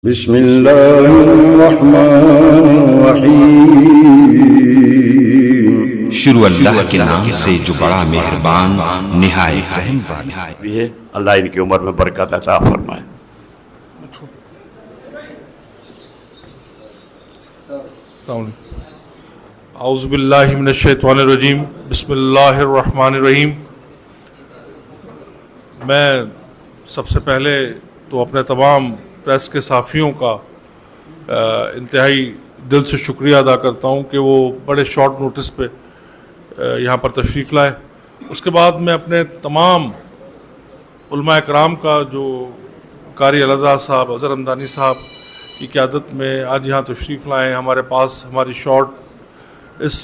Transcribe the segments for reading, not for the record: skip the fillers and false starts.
بسم اللہ الرحمن الرحیم۔ شروع اللہ کے نام سے جو بڑا مہربان نہایت رحم والا بھی ہے۔ اللہ ان کی عمر میں برکت عطا فرمائے۔ اعوذ باللہ من الشیطان الرجیم، بسم اللہ الرحمن الرحیم۔ میں سب سے پہلے تو اپنے تمام پریس کے صحافیوں کا انتہائی دل سے شکریہ ادا کرتا ہوں کہ وہ بڑے شارٹ نوٹس پہ یہاں پر تشریف لائے۔ اس کے بعد میں اپنے تمام علماء اکرام کا، جو قاری الہدیٰ صاحب، اظہر حمدانی صاحب کی قیادت میں آج یہاں تشریف لائے ہیں ہمارے پاس ہماری شارٹ اس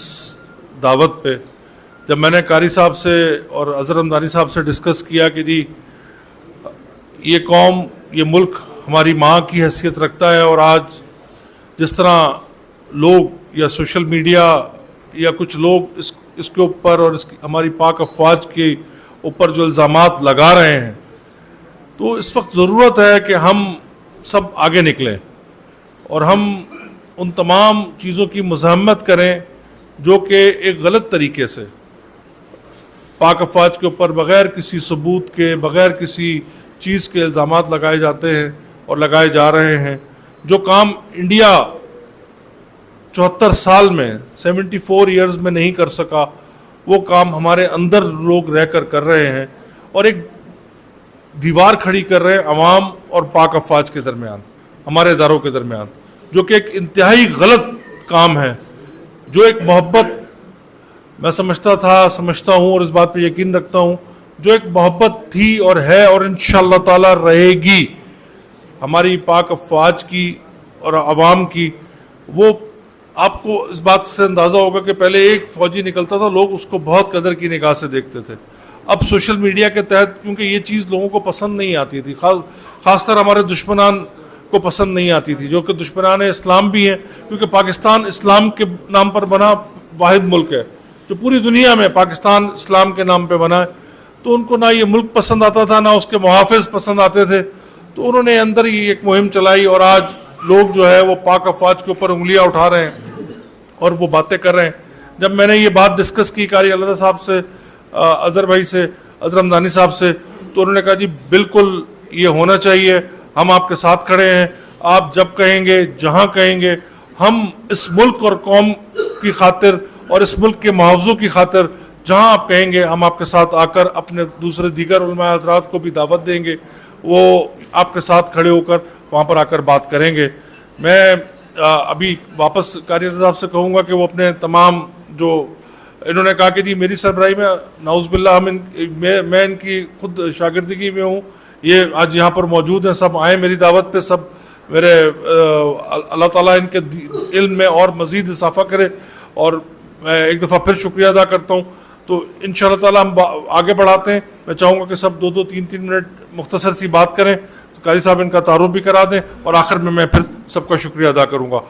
دعوت پہ۔ جب میں نے قاری صاحب سے اور اظہر حمدانی صاحب سے ڈسکس کیا کہ جی یہ قوم، یہ ملک ہماری ماں کی حیثیت رکھتا ہے، اور آج جس طرح لوگ یا سوشل میڈیا یا کچھ لوگ اس کے اوپر اور ہماری پاک افواج کے اوپر جو الزامات لگا رہے ہیں، تو اس وقت ضرورت ہے کہ ہم سب آگے نکلیں اور ہم ان تمام چیزوں کی مزاحمت کریں جو کہ ایک غلط طریقے سے پاک افواج کے اوپر بغیر کسی ثبوت کے، بغیر کسی چیز کے الزامات لگائے جاتے ہیں اور لگائے جا رہے ہیں۔ جو کام انڈیا 74 سال میں 74 ایئرز میں نہیں کر سکا، وہ کام ہمارے اندر لوگ رہ کر رہے ہیں، اور ایک دیوار کھڑی کر رہے ہیں عوام اور پاک افواج کے درمیان، ہمارے اداروں کے درمیان، جو کہ ایک انتہائی غلط کام ہے۔ جو ایک محبت میں سمجھتا ہوں اور اس بات پہ یقین رکھتا ہوں، جو ایک محبت تھی اور ہے اور انشاءاللہ تعالی رہے گی ہماری پاک افواج کی اور عوام کی، وہ آپ کو اس بات سے اندازہ ہوگا کہ پہلے ایک فوجی نکلتا تھا، لوگ اس کو بہت قدر کی نگاہ سے دیکھتے تھے۔ اب سوشل میڈیا کے تحت کیونکہ یہ چیز لوگوں کو پسند نہیں آتی تھی، خاص طر ہمارے دشمنان کو پسند نہیں آتی تھی، جو کہ دشمنان اسلام بھی ہیں، کیونکہ پاکستان اسلام کے نام پر بنا واحد ملک ہے جو پوری دنیا میں پاکستان اسلام کے نام پہ بنا ہے۔ تو ان کو نہ یہ ملک پسند آتا تھا، نہ اس کے محافظ پسند آتے تھے، تو انہوں نے اندر ہی ایک مہم چلائی، اور آج لوگ جو ہے وہ پاک افواج کے اوپر انگلیاں اٹھا رہے ہیں اور وہ باتیں کر رہے ہیں۔ جب میں نے یہ بات ڈسکس کی قاری الہدیٰ صاحب سے، اظہر بھائی سے، اظہر حمدانی صاحب سے، تو انہوں نے کہا جی بالکل یہ ہونا چاہیے، ہم آپ کے ساتھ کھڑے ہیں، آپ جب کہیں گے، جہاں کہیں گے، ہم اس ملک اور قوم کی خاطر اور اس ملک کے محافظوں کی خاطر جہاں آپ کہیں گے، ہم آپ کے ساتھ آ کر اپنے دوسرے دیگر علماء حضرات کو بھی دعوت دیں گے، وہ آپ کے ساتھ کھڑے ہو کر وہاں پر آ کر بات کریں گے۔ میں ابھی واپس قاری صاحب سے کہوں گا کہ وہ اپنے تمام، جو انہوں نے کہا کہ جی میری سربراہی میں نعوذ باللہ میں ان کی خود شاگردگی میں ہوں، یہ آج یہاں پر موجود ہیں، سب آئیں میری دعوت پہ، سب میرے اللہ تعالیٰ ان کے علم میں اور مزید اضافہ کرے، اور میں ایک دفعہ پھر شکریہ ادا کرتا ہوں۔ تو انشاءاللہ تعالیٰ ہم آگے بڑھاتے ہیں۔ میں چاہوں گا کہ سب 2-2 3-3 منٹ مختصر سی بات کریں، تو قاری صاحب ان کا تعارف بھی کرا دیں، اور آخر میں پھر سب کا شکریہ ادا کروں گا۔